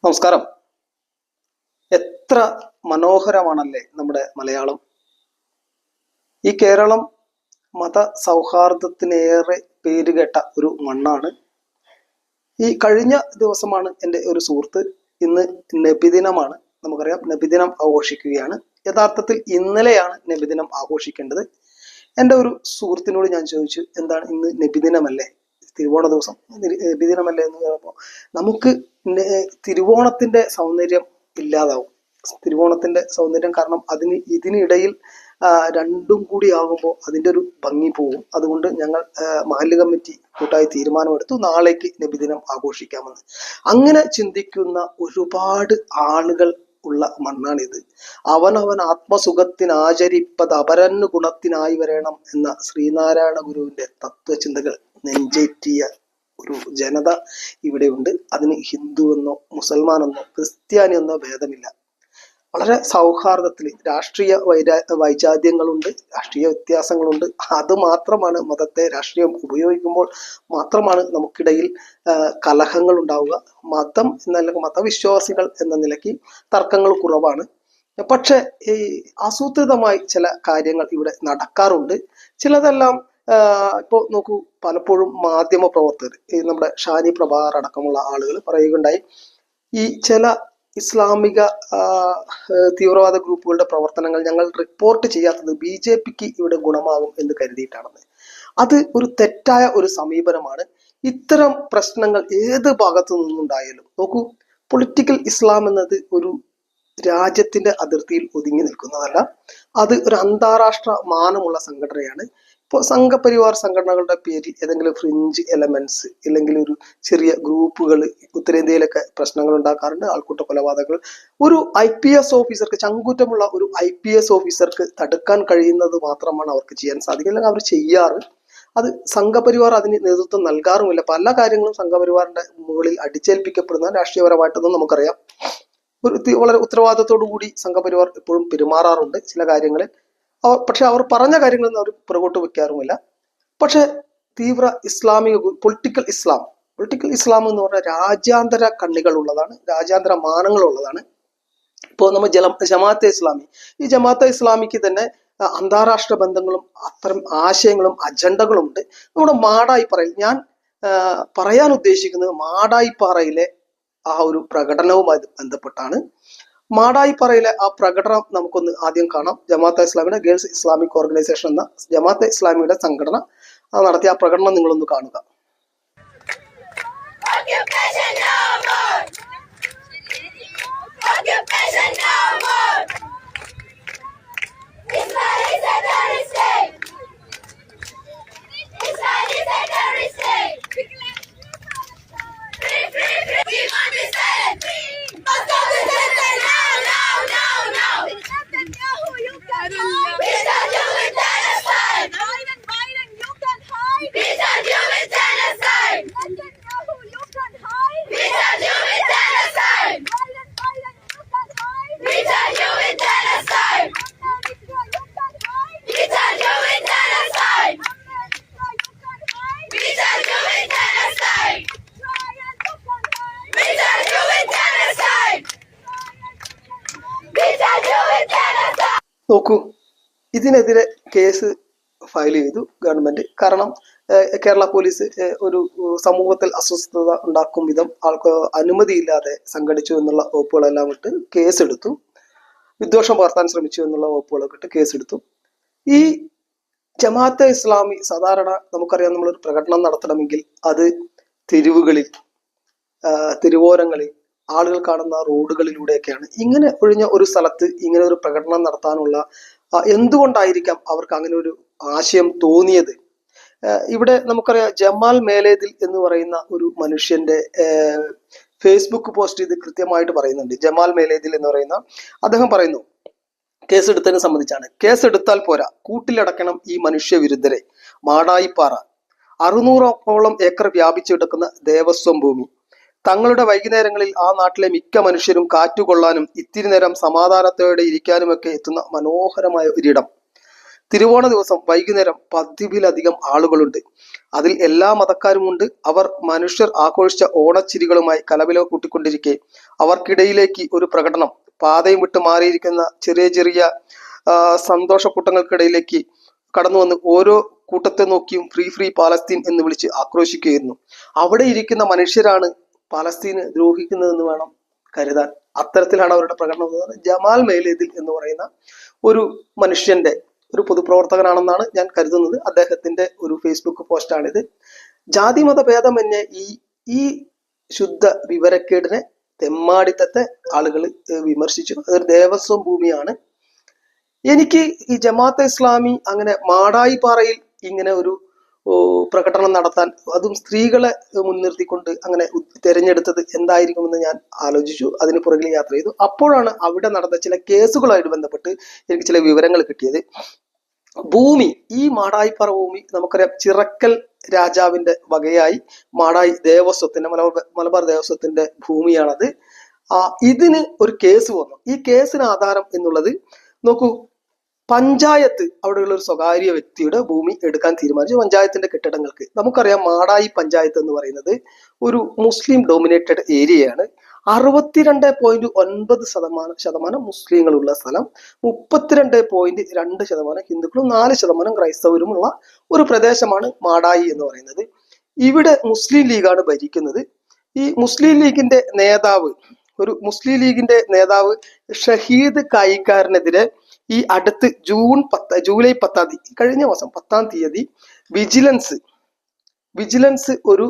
നമസ്കാരം. എത്ര മനോഹരമാണല്ലേ നമ്മുടെ മലയാളം. ഈ കേരളം മത സൗഹാർദ്ദത്തിനേറെ പേരുകേട്ട ഒരു മണ്ണാണ്. ഈ കഴിഞ്ഞ ദിവസമാണ് എൻ്റെ ഒരു സുഹൃത്ത്, ഇന്ന് നബിദിനമാണ്, നമുക്കറിയാം നബിദിനം ആഘോഷിക്കുകയാണ്. യഥാർത്ഥത്തിൽ ഇന്നലെയാണ് നബിദിനം ആഘോഷിക്കേണ്ടത്. എൻ്റെ ഒരു സുഹൃത്തിനോട് ഞാൻ ചോദിച്ചു, എന്താണ് ഇന്ന് നബിദിനമല്ലേ, തിരുവോണ ദിവസം നബിദിനമല്ലേ എന്ന് പറയുമ്പോൾ നമുക്ക് തിരുവോണത്തിന്റെ സൗന്ദര്യം ഇല്ലാതാവും. തിരുവോണത്തിന്റെ സൗന്ദര്യം കാരണം ഇതിനിടയിൽ രണ്ടും കൂടി ആകുമ്പോൾ അതിൻ്റെ ഒരു ഭംഗി പോകും. അതുകൊണ്ട് ഞങ്ങൾ മഹല്ല് കമ്മിറ്റി കൂട്ടായി തീരുമാനമെടുത്തു, നാളേക്ക് നബിദിനം ആഘോഷിക്കാമെന്ന്. അങ്ങനെ ചിന്തിക്കുന്ന ഒരുപാട് ആളുകൾ ഉള്ള മണ്ണാണിത്. അവനവൻ ആത്മസുഖത്തിനാചരിപ്പത് അപരന് ഗുണത്തിനായി വരണം എന്ന ശ്രീനാരായണ ഗുരുവിന്റെ തത്വചിന്തകൾ നെഞ്ചേറ്റിയ ഒരു ജനത ഇവിടെയുണ്ട്. അതിന് ഹിന്ദു എന്നോ മുസൽമാൻ എന്നോ ക്രിസ്ത്യാനി എന്നോ ഭേദമില്ല. വളരെ സൗഹാർദ്ദത്തിൽ രാഷ്ട്രീയ വൈജാത്യങ്ങളുണ്ട്, രാഷ്ട്രീയ വ്യത്യാസങ്ങളുണ്ട്. അത് മാത്രമാണ് മതത്തെ, രാഷ്ട്രീയം ഉപയോഗിക്കുമ്പോൾ മാത്രമാണ് നമുക്കിടയിൽ കലഹങ്ങൾ ഉണ്ടാവുക. മതം എന്നല്ലെങ്കിൽ മതവിശ്വാസികൾ എന്ന നിലയ്ക്ക് തർക്കങ്ങൾ കുറവാണ്. പക്ഷെ ഈ ആസൂത്രിതമായി ചില കാര്യങ്ങൾ ഇവിടെ നടക്കാറുണ്ട്. ചിലതെല്ലാം ഇപ്പോൾ നോക്കൂ, പലപ്പോഴും മാധ്യമ പ്രവർത്തകർ, ഈ നമ്മുടെ ഷാനി പ്രഭാകർ അടക്കമുള്ള ആളുകൾ പറയുകയുണ്ടായി, ഈ ചില ഇസ്ലാമിക തീവ്രവാദ ഗ്രൂപ്പുകളുടെ പ്രവർത്തനങ്ങൾ ഞങ്ങൾ റിപ്പോർട്ട് ചെയ്യാത്തത് BJPക്ക് ഇവിടെ ഗുണമാകും എന്ന് കരുതിയിട്ടാണെന്ന്. അത് ഒരു തെറ്റായ ഒരു സമീപനമാണ്. ഇത്തരം പ്രശ്നങ്ങൾ ഏത് ഭാഗത്തു നിന്നുണ്ടായാലും നോക്കൂ, പൊളിറ്റിക്കൽ ഇസ്ലാം എന്നത് ഒരു രാജ്യത്തിന്റെ അതിർത്തിയിൽ ഒതുങ്ങി നിൽക്കുന്നതല്ല, അത് ഒരു അന്താരാഷ്ട്ര മാനമുള്ള സംഘടനയാണ്. ഇപ്പോൾ സംഘപരിവാർ സംഘടനകളുടെ പേരിൽ ഏതെങ്കിലും ഫ്രിഞ്ച് എലമെന്റ്സ് അല്ലെങ്കിൽ ഒരു ചെറിയ ഗ്രൂപ്പുകൾ ഉത്തരേന്ത്യയിലൊക്കെ പ്രശ്നങ്ങൾ ഉണ്ടാക്കാറുണ്ട്, ആൾക്കൂട്ട കൊലപാതകങ്ങൾ. ഒരു IPS ഓഫീസർക്ക്, ചങ്കൂറ്റമുള്ള ഒരു IPS ഓഫീസർക്ക് തടുക്കാൻ കഴിയുന്നത് മാത്രമാണ് അവർക്ക് ചെയ്യാൻ സാധിക്കുക, അല്ലെങ്കിൽ അവർ ചെയ്യാറ്. അത് സംഘപരിവാർ അതിന് നേതൃത്വം നൽകാറുമില്ല. പല കാര്യങ്ങളും സംഘപരിവാറിന്റെ മുകളിൽ അടിച്ചേൽപ്പിക്കപ്പെടുന്ന രാഷ്ട്രീയപരമായിട്ടൊന്നും നമുക്കറിയാം. വളരെ ഉത്തരവാദിത്തത്തോടു കൂടി സംഘപരിവാർ എപ്പോഴും പെരുമാറാറുണ്ട് ചില കാര്യങ്ങളിൽ. പക്ഷെ അവർ പറഞ്ഞ കാര്യങ്ങളൊന്നും അവർ പുറകോട്ട് വെക്കാറുമില്ല. പക്ഷെ തീവ്ര ഇസ്ലാമിക പൊളിറ്റിക്കൽ ഇസ്ലാം എന്ന് പറഞ്ഞാൽ രാജ്യാന്തര കണ്ണികൾ ഉള്ളതാണ്, രാജ്യാന്തര മാനങ്ങളുള്ളതാണ്. ഇപ്പോൾ നമ്മൾ ജമാഅത്തെ ഇസ്ലാമി, ഈ ജമാഅത്തെ ഇസ്ലാമിക്ക് തന്നെ അന്താരാഷ്ട്ര ബന്ധങ്ങളും അത്തരം ആശയങ്ങളും അജണ്ടകളും ഉണ്ട്. നമ്മുടെ മാടായിപ്പാറയിൽ, ഞാൻ പറയാൻ ഉദ്ദേശിക്കുന്നത് മാടായിപ്പാറയിലെ ആ ഒരു പ്രകടനവുമായി ബന്ധപ്പെട്ടാണ്. മാടായിപ്പാറയിലെ ആ പ്രകടനം നമുക്കൊന്ന് ആദ്യം കാണാം. ജമാഅത്തെ ഇസ്ലാമിയുടെ ഗേൾസ് ഇസ്ലാമിക് ഓർഗനൈസേഷൻ എന്ന ജമാഅത്തെ ഇസ്ലാമിയുടെ സംഘടന നടത്തിയ ആ പ്രകടനം നിങ്ങളൊന്ന് കാണുക. നോക്കൂ, ഇതിനെതിരെ കേസ് ഫയൽ ചെയ്തു ഗവൺമെന്റ്. കാരണം കേരള പോലീസ് ഒരു സമൂഹത്തിൽ അസ്വസ്ഥത ഉണ്ടാക്കും വിധം ആൾക്ക് അനുമതിയില്ലാതെ സംഘടിച്ചു എന്നുള്ള വകുപ്പുകളെല്ലാം ഇട്ട് കേസെടുത്തു. വിദ്വേഷം പകർത്താൻ ശ്രമിച്ചു എന്നുള്ള വകുപ്പുകളൊക്കെ ഇട്ട് കേസെടുത്തു. ഈ ജമാഅത്തെ ഇസ്ലാമി സാധാരണ നമുക്കറിയാം, നമ്മളൊരു പ്രകടനം നടത്തണമെങ്കിൽ അത് തെരുവുകളിൽ, തെരുവോരങ്ങളിൽ, ആളുകൾ കാണുന്ന റോഡുകളിലൂടെയൊക്കെയാണ്. ഇങ്ങനെ ഒഴിഞ്ഞ ഒരു സ്ഥലത്ത് ഇങ്ങനെ ഒരു പ്രകടനം നടത്താനുള്ള എന്തുകൊണ്ടായിരിക്കാം അവർക്ക് അങ്ങനെ ഒരു ആശയം തോന്നിയത്? ഇവിടെ നമുക്കറിയാം, ജമാൽ മേലേതിൽ എന്ന് പറയുന്ന ഒരു മനുഷ്യന്റെ ഫേസ്ബുക്ക് പോസ്റ്റ് ഇത് കൃത്യമായിട്ട് പറയുന്നുണ്ട്. ജമാൽ മേലേതിൽ എന്ന് പറയുന്ന അദ്ദേഹം പറയുന്നു, കേസെടുത്തതിനെ സംബന്ധിച്ചാണ്, കേസെടുത്താൽ പോരാ, കൂട്ടിലടക്കണം ഈ മനുഷ്യവിരുദ്ധരെ. മാടായിപ്പാറ 600ഓളം ഏക്കർ വ്യാപിച്ചു കിടക്കുന്ന ദേവസ്വം ഭൂമി. തങ്ങളുടെ വൈകുന്നേരങ്ങളിൽ ആ നാട്ടിലെ മിക്ക മനുഷ്യരും കാറ്റുകൊള്ളാനും ഇത്തിരി നേരം സമാധാനത്തോടെ ഇരിക്കാനുമൊക്കെ എത്തുന്ന മനോഹരമായ ഒരിടം. തിരുവോണ ദിവസം വൈകുന്നേരം 10,000-ലധികം ആളുകളുണ്ട്. അതിൽ എല്ലാ മതക്കാരുമുണ്ട്. അവർ മനുഷ്യർ ആഘോഷിച്ച ഓണച്ചിരികളുമായി കലപില കൂട്ടിക്കൊണ്ടിരിക്കെ അവർക്കിടയിലേക്ക് ഒരു പ്രകടനം. പാതയും വിട്ട് മാറിയിരിക്കുന്ന ചെറിയ ചെറിയ സന്തോഷക്കൂട്ടങ്ങൾക്കിടയിലേക്ക് കടന്നു വന്ന് ഓരോ കൂട്ടത്തെ നോക്കിയും ഫ്രീ ഫ്രീ പാലസ്തീൻ എന്ന് വിളിച്ച് ആക്രോശിക്കുകയായിരുന്നു. അവിടെ ഇരിക്കുന്ന മനുഷ്യരാണ് പാലസ്തീന് ദ്രോഹിക്കുന്നതെന്ന് വേണം കരുതാൻ. അത്തരത്തിലാണ് അവരുടെ പ്രകടനം. ജമാൽ മെയ്ലേദിൽ എന്ന് പറയുന്ന ഒരു മനുഷ്യന്റെ ഒരു പൊതുപ്രവർത്തകനാണെന്നാണ് ഞാൻ കരുതുന്നത്. അദ്ദേഹത്തിന്റെ ഒരു ഫേസ്ബുക്ക് പോസ്റ്റാണിത്. ജാതി മത ഭേദമന്യേ ഈ ശുദ്ധ വിവരക്കേടിനെ, തെമ്മാടിത്തത്തെ ആളുകൾ വിമർശിച്ചു. അതൊരു ദേവസ്വം ഭൂമിയാണ്. എനിക്ക് ഈ ജമാഅത്തെ ഇസ്ലാമി അങ്ങനെ മാടായിപ്പാറയിൽ ഇങ്ങനെ ഒരു പ്രകടനം നടത്താൻ, അതും സ്ത്രീകളെ മുൻനിർത്തിക്കൊണ്ട് അങ്ങനെ തിരഞ്ഞെടുത്തത് എന്തായിരിക്കുമെന്ന് ഞാൻ ആലോചിച്ചു. അതിന് പുറകിൽ യാത്ര ചെയ്തു. അപ്പോഴാണ് അവിടെ നടന്ന ചില കേസുകളായിട്ട് ബന്ധപ്പെട്ട് എനിക്ക് ചില വിവരങ്ങൾ കിട്ടിയത്. ഭൂമി, ഈ മാടായിപ്പാറ ഭൂമി നമുക്കറിയാം ചിറക്കൽ രാജാവിന്റെ വകയായി മാടായി ദേവസ്വത്തിന്റെ, മലബാർ ദേവസ്വത്തിന്റെ ഭൂമിയാണത്. ഇതിന് ഒരു കേസ് വന്നു. ഈ കേസിന് ആധാരം എന്നുള്ളത് നോക്കൂ, പഞ്ചായത്ത് അവിടെയുള്ള ഒരു സ്വകാര്യ വ്യക്തിയുടെ ഭൂമി എടുക്കാൻ തീരുമാനിച്ചു. പഞ്ചായത്തിന്റെ കെട്ടിടങ്ങൾക്ക്. നമുക്കറിയാം മാടായി പഞ്ചായത്ത് എന്ന് പറയുന്നത് ഒരു മുസ്ലിം ഡോമിനേറ്റഡ് ഏരിയയാണ്. 62.9% മുസ്ലിങ്ങളുള്ള സ്ഥലം, 32.2% ഹിന്ദുക്കളും 4% ക്രൈസ്തവരുമുള്ള ഒരു പ്രദേശമാണ് മാടായി എന്ന് പറയുന്നത്. ഇവിടെ മുസ്ലിം ലീഗാണ് ഭരിക്കുന്നത്. ഈ മുസ്ലിം ലീഗിന്റെ നേതാവ് ഷഹീദ് കായിക്കാരനെതിരെ ഈ അടുത്ത് ജൂലൈ 10 കഴിഞ്ഞ മാസം 10 വിജിലൻസ് ഒരു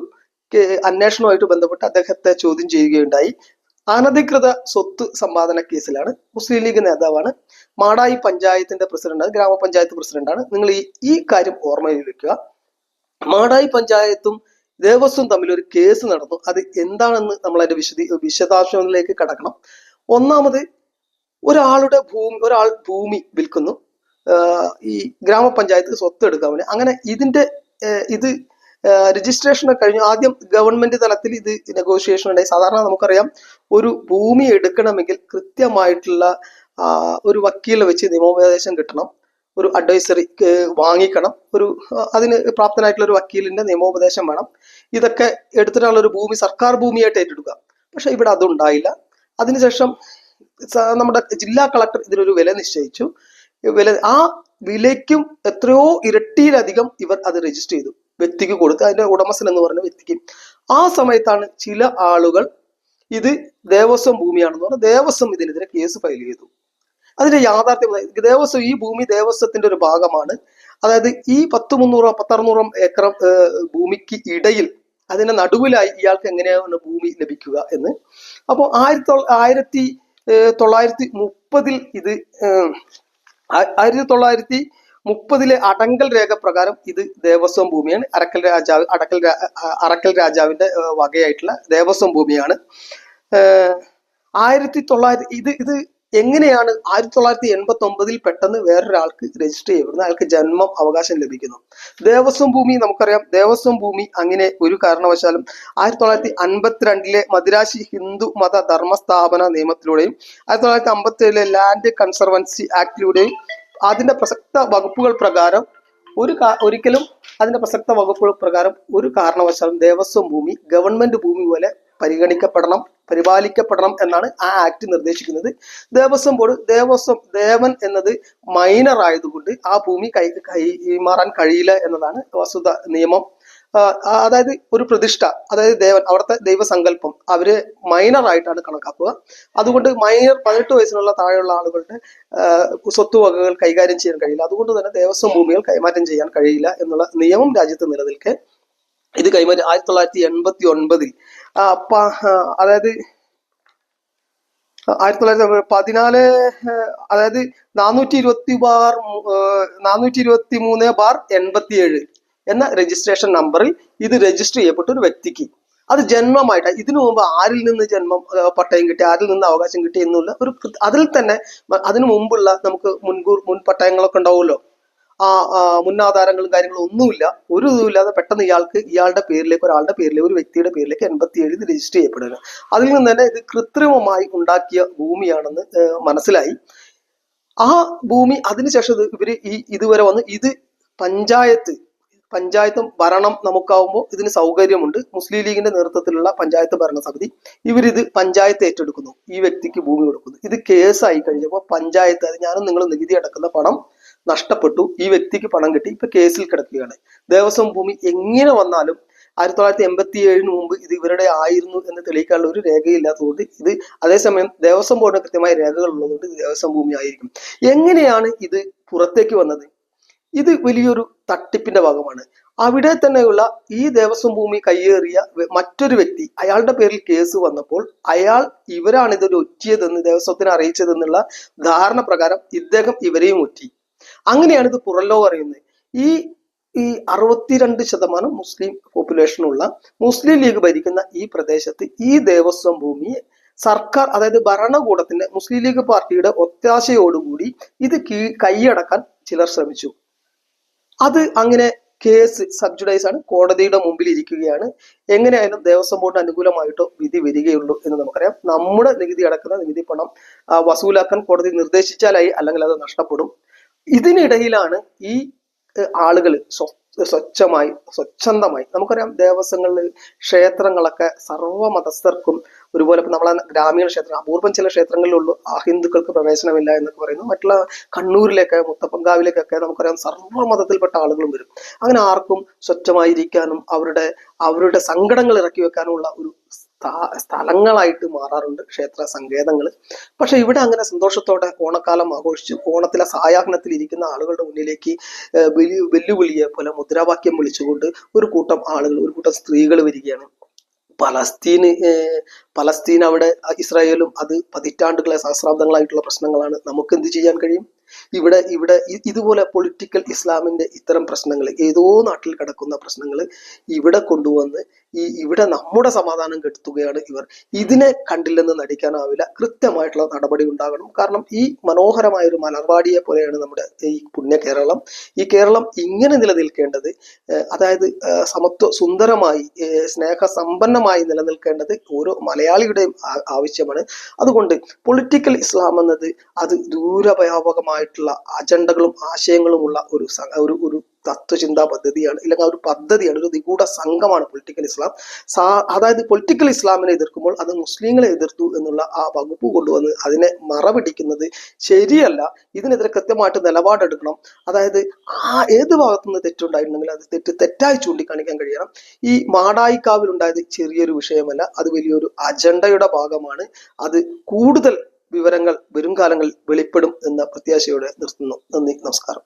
അന്വേഷണവുമായിട്ട് ബന്ധപ്പെട്ട് അദ്ദേഹത്തെ ചോദ്യം ചെയ്യുകയുണ്ടായി. അനധികൃത സ്വത്ത് സമ്പാദന കേസിലാണ്. മുസ്ലിം ലീഗ് നേതാവാണ്. മാടായി പഞ്ചായത്തിന്റെ പ്രസിഡന്റാണ്, ഗ്രാമപഞ്ചായത്ത് പ്രസിഡന്റാണ്. നിങ്ങൾ ഈ കാര്യം ഓർമ്മയിൽ വെക്കുക. മാടായി പഞ്ചായത്തും ദേവസ്വം തമ്മിൽ ഒരു കേസ് നടന്നു. അത് എന്താണെന്ന് നമ്മൾ അതിന്റെ വിശദാംശങ്ങളിലേക്ക് കടക്കണം. ഒന്നാമത്, ഒരാൾ ഭൂമി വിൽക്കുന്നു ഈ ഗ്രാമപഞ്ചായത്ത് സ്വത്ത് എടുക്കാൻ വേണ്ടി. അങ്ങനെ ഇത് രജിസ്ട്രേഷൻ കഴിഞ്ഞു. ആദ്യം ഗവൺമെന്റ് തലത്തിൽ ഇത് നെഗോഷിയേഷൻ ഉണ്ടായി. സാധാരണ നമുക്കറിയാം, ഒരു ഭൂമി എടുക്കണമെങ്കിൽ കൃത്യമായിട്ടുള്ള ഒരു വക്കീലിനെ വെച്ച് നിയമോപദേശം കിട്ടണം, ഒരു അഡ്വൈസറി വാങ്ങിക്കണം, അതിന് പ്രാപ്തനായിട്ടുള്ള ഒരു വക്കീലിന്റെ നിയമോപദേശം വേണം. ഇതൊക്കെ എടുത്തിട്ടുള്ള ഒരു ഭൂമി സർക്കാർ ഭൂമിയായിട്ട് ഏറ്റെടുക്കുക. പക്ഷെ ഇവിടെ അതുണ്ടായില്ല. അതിനുശേഷം നമ്മുടെ ജില്ലാ കളക്ടർ ഇതിനൊരു വില നിശ്ചയിച്ചു. ആ വിലയ്ക്കും എത്രയോ ഇരട്ടിയിലധികം ഇവർ അത് രജിസ്റ്റർ ചെയ്തു, വ്യക്തിക്ക് കൊടുത്ത്, അതിന്റെ ഉടമസ്ഥൻ എന്ന് പറഞ്ഞ വ്യക്തിക്ക്. ആ സമയത്താണ് ചില ആളുകൾ ഇത് ദേവസ്വം ഭൂമിയാണെന്ന് പറഞ്ഞാൽ ദേവസ്വം ഇതിനെതിരെ കേസ് ഫയൽ ചെയ്തു. അതിന്റെ യാഥാർത്ഥ്യം, ഈ ഭൂമി ദേവസ്വത്തിന്റെ ഒരു ഭാഗമാണ്. അതായത് ഈ 10-300 ഏക്കർ ഭൂമിക്ക് ഇടയിൽ, അതിന്റെ നടുവിലായി ഇയാൾക്ക് എങ്ങനെയാണ് ഭൂമി ലഭിക്കുക എന്ന്. അപ്പോൾ 1930 ഇത് 1930 അടങ്കൽ രേഖ പ്രകാരം ഇത് ദേവസ്വം ഭൂമിയാണ്. അറക്കൽ രാജാവിന്റെ വകയായിട്ടുള്ള ദേവസ്വം ഭൂമിയാണ്. 1900 ഇത് എങ്ങനെയാണ് 1989 പെട്ടെന്ന് വേറൊരാൾക്ക് രജിസ്റ്റർ ചെയ്യപ്പെടുന്നത്, അയാൾക്ക് ജന്മം അവകാശം ലഭിക്കുന്നു. ദേവസ്വം ഭൂമി നമുക്കറിയാം, ദേവസ്വം ഭൂമി അങ്ങനെ ഒരു കാരണവശാലും 1952 മദിരാശി ഹിന്ദു മത ധർമ്മസ്ഥാപന നിയമത്തിലൂടെയും 1957 ലാൻഡ് കൺസർവൻസി ആക്ടിലൂടെയും അതിന്റെ പ്രസക്ത വകുപ്പുകൾ പ്രകാരം ഒരു കാരണവശാലും ദേവസ്വം ഭൂമി ഗവൺമെന്റ് ഭൂമി പോലെ പരിപാലിക്കപ്പെടണം എന്നാണ് ആ ആക്ട് നിർദ്ദേശിക്കുന്നത്. ദേവസ്വം ബോർഡ് ദേവൻ എന്നത് മൈനർ ആയതുകൊണ്ട് ആ ഭൂമി കൈമാറാൻ കഴിയില്ല എന്നതാണ് വസ്തുത നിയമം. അതായത് ഒരു പ്രതിഷ്ഠ, അതായത് ദേവൻ, അവിടുത്തെ ദൈവസങ്കല്പം അവര് മൈനർ ആയിട്ടാണ് കണക്കാക്കുക. അതുകൊണ്ട് 18 വയസ്സിനുള്ള താഴെയുള്ള ആളുകളുടെ സ്വത്തുവകകൾ കൈകാര്യം ചെയ്യാൻ കഴിയില്ല. അതുകൊണ്ട് തന്നെ ദേവസ്വം ഭൂമികൾ കൈമാറ്റം ചെയ്യാൻ കഴിയില്ല എന്നുള്ള നിയമം രാജ്യത്ത് നിലനിൽക്കെ ഇത് കൈമാറി 1989 അതായത് 1914 അതായത് 423/87 എന്ന രജിസ്ട്രേഷൻ നമ്പറിൽ ഇത് രജിസ്റ്റർ ചെയ്യപ്പെട്ട ഒരു വ്യക്തിക്ക് അത് ജന്മമായിട്ട്, ഇതിനു മുമ്പ് ആരിൽ നിന്ന് ജന്മം പട്ടയം കിട്ടി, ആരിൽ നിന്ന് അവകാശം കിട്ടി എന്നുള്ള അതിൽ തന്നെ അതിനു മുമ്പുള്ള നമുക്ക് മുൻ പട്ടയങ്ങളൊക്കെ ഉണ്ടാവുമല്ലോ, മുന്നാധാരങ്ങളും കാര്യങ്ങളും ഒന്നുമില്ല, ഒരു ഇതുമില്ലാതെ പെട്ടെന്ന് ഒരാളുടെ പേരിലേക്ക് ഒരു വ്യക്തിയുടെ പേരിലേക്ക് 87 രജിസ്റ്റർ ചെയ്യപ്പെടുക. അതിൽ നിന്ന് തന്നെ ഇത് കൃത്രിമമായി ഉണ്ടാക്കിയ ഭൂമിയാണെന്ന് മനസ്സിലായി. ആ ഭൂമി അതിനുശേഷം ഇവര് ഇതുവരെ വന്ന് ഇത് പഞ്ചായത്തും ഭരണം നമുക്കാവുമ്പോൾ ഇതിന് സൗകര്യമുണ്ട്. മുസ്ലിം ലീഗിന്റെ നേതൃത്വത്തിലുള്ള പഞ്ചായത്ത് ഭരണസമിതി ഇവരിത് പഞ്ചായത്ത് ഏറ്റെടുക്കുന്നു, ഈ വ്യക്തിക്ക് ഭൂമി കൊടുക്കുന്നു. ഇത് കേസായി കഴിഞ്ഞപ്പോൾ പഞ്ചായത്ത് ഞാനും നിങ്ങൾ നികുതി അടക്കുന്ന പണം നഷ്ടപ്പെട്ടു, ഈ വ്യക്തിക്ക് പണം കിട്ടി, ഇപ്പൊ കേസിൽ കിടക്കുകയാണ്. ദേവസ്വം ഭൂമി എങ്ങനെ വന്നാലും 1987 മുമ്പ് ഇത് ഇവരുടെ ആയിരുന്നു എന്ന് തെളിയിക്കാനുള്ള ഒരു രേഖയില്ലാത്തതുകൊണ്ട് ഇത്, അതേസമയം ദേവസ്വം ബോർഡിന് കൃത്യമായ രേഖകൾ ഉള്ളതുകൊണ്ട് ഇത് ദേവസ്വം ഭൂമി ആയിരിക്കും. എങ്ങനെയാണ് ഇത് പുറത്തേക്ക് വന്നത്? ഇത് വലിയൊരു തട്ടിപ്പിന്റെ ഭാഗമാണ്. അവിടെ തന്നെയുള്ള ഈ ദേവസ്വം ഭൂമി കയ്യേറിയ മറ്റൊരു വ്യക്തി, അയാളുടെ പേരിൽ കേസ് വന്നപ്പോൾ ഇവരാണ് ഇതൊരു ഒറ്റിയതെന്ന് ദേവസ്വത്തിനെ അറിയിച്ചതെന്നുള്ള ധാരണ പ്രകാരം ഇദ്ദേഹം ഇവരെയും ഒറ്റി. അങ്ങനെയാണ് ഇത് പുറംലോകം അറിയുന്നത്. ഈ 62% മുസ്ലിം പോപ്പുലേഷനുള്ള മുസ്ലിം ലീഗ് ഭരിക്കുന്ന ഈ പ്രദേശത്ത് ഈ ദേവസ്വം ഭൂമിയെ സർക്കാർ, അതായത് ഭരണകൂടത്തിന്റെ മുസ്ലിം ലീഗ് പാർട്ടിയുടെ ഒത്താശയോടുകൂടി ഇത് കൈയടക്കാൻ ചിലർ ശ്രമിച്ചു. അത് അങ്ങനെ കേസ് സബ്ജുഡൈസ് ആണ്, കോടതിയുടെ മുമ്പിൽ ഇരിക്കുകയാണ്. എങ്ങനെയായാലും ദേവസ്വം ബോർഡിന് അനുകൂലമായിട്ടോ വിധി വരികയുള്ളൂ എന്ന് നമുക്കറിയാം. നമ്മുടെ നികുതി അടക്കുന്ന നികുതി പണം വസൂലാക്കാൻ കോടതി നിർദ്ദേശിച്ചാലായി, അല്ലെങ്കിൽ അത് നഷ്ടപ്പെടും. ഇതിനിടയിലാണ് ഈ ആളുകൾ സ്വച്ഛന്തമായി നമുക്കറിയാം, ദേവസ്വങ്ങളിൽ ക്ഷേത്രങ്ങളൊക്കെ സർവ്വമതസ്ഥർക്കും ഒരുപോലെ. ഇപ്പൊ നമ്മളെ ഗ്രാമീണ ക്ഷേത്രം, അപൂർവം ചില ക്ഷേത്രങ്ങളിലുള്ളൂ അഹിന്ദുക്കൾക്ക് പ്രവേശനമില്ല എന്നൊക്കെ പറയുന്നു. മറ്റുള്ള കണ്ണൂരിലേക്ക്, മുത്തപ്പൻകാവിലേക്കൊക്കെ നമുക്കറിയാം സർവ്വമതത്തിൽപ്പെട്ട ആളുകളും വരും. അങ്ങനെ ആർക്കും സ്വച്ഛമായിരിക്കാനും അവരുടെ സങ്കടങ്ങൾ ഇറക്കി വെക്കാനുമുള്ള ഒരു സ്ഥലങ്ങളായിട്ട് മാറാറുണ്ട് ക്ഷേത്ര സങ്കേതങ്ങൾ. പക്ഷെ ഇവിടെ അങ്ങനെ സന്തോഷത്തോടെ ഓണക്കാലം ആഘോഷിച്ചു ഓണത്തിലെ സായാഹ്നത്തിൽ ഇരിക്കുന്ന ആളുകളുടെ മുന്നിലേക്ക് വെല്ലുവിളിയെ പോലെ മുദ്രാവാക്യം വിളിച്ചുകൊണ്ട് ഒരു കൂട്ടം ആളുകൾ, ഒരു കൂട്ടം സ്ത്രീകൾ വരികയാണ്. പലസ്തീൻ അവിടെ ഇസ്രായേലും അത് പതിറ്റാണ്ടുകളെ സഹസ്രാബ്ദങ്ങളായിട്ടുള്ള പ്രശ്നങ്ങളാണ്. നമുക്ക് എന്ത് ചെയ്യാൻ കഴിയും? ഇവിടെ ഇതുപോലെ പൊളിറ്റിക്കൽ ഇസ്ലാമിന്റെ ഇത്തരം പ്രശ്നങ്ങൾ, ഏതോ നാട്ടിൽ കിടക്കുന്ന പ്രശ്നങ്ങൾ ഇവിടെ കൊണ്ടുവന്ന് ഇവിടെ നമ്മുടെ സമാധാനം കെടുത്തുകയാണ് ഇവർ. ഇതിനെ കണ്ടില്ലെന്ന് നടിക്കാനാവില്ല, കൃത്യമായിട്ടുള്ള നടപടി ഉണ്ടാകണം. കാരണം ഈ മനോഹരമായ ഒരു മലർവാടിയെ പോലെയാണ് നമ്മുടെ ഈ പുണ്യ കേരളം. ഈ കേരളം ഇങ്ങനെ നിലനിൽക്കേണ്ടത്, അതായത് സുന്ദരമായി സ്നേഹസമ്പന്നമായി നിലനിൽക്കേണ്ടത് ഓരോ മലയാളിയുടെയും ആവശ്യമാണ്. അതുകൊണ്ട് പൊളിറ്റിക്കൽ ഇസ്ലാം എന്നത് അത് ദൂരവ്യാപകമായിട്ടുള്ള അജണ്ടകളും ആശയങ്ങളുമുള്ള ഒരു തത്വചിന്താ പദ്ധതിയാണ്, ഇല്ലെങ്കിൽ ഒരു പദ്ധതിയാണ്, ഒരു നിഗൂഢ സംഘമാണ് പൊളിറ്റിക്കൽ ഇസ്ലാം. അതായത് പൊളിറ്റിക്കൽ ഇസ്ലാമിനെ എതിർക്കുമ്പോൾ അത് മുസ്ലിങ്ങളെ എതിർത്തു എന്നുള്ള ആ വകുപ്പ് കൊണ്ടുവന്ന് അതിനെ മറപിടിക്കുന്നത് ശരിയല്ല. ഇതിനെതിരെ കൃത്യമായിട്ട് നിലപാടെടുക്കണം. അതായത് ഏത് ഭാഗത്തുനിന്ന് തെറ്റുണ്ടായിട്ടുണ്ടെങ്കിൽ അത് തെറ്റായി ചൂണ്ടിക്കാണിക്കാൻ കഴിയണം. ഈ മാടായിക്കാവിലുണ്ടായത് ചെറിയൊരു വിഷയമല്ല, അത് വലിയൊരു അജണ്ടയുടെ ഭാഗമാണ്. അത് കൂടുതൽ വിവരങ്ങൾ വരും കാലങ്ങളിൽ വെളിപ്പെടും എന്ന പ്രത്യാശയോടെ നിർത്തുന്നു. നന്ദി, നമസ്കാരം.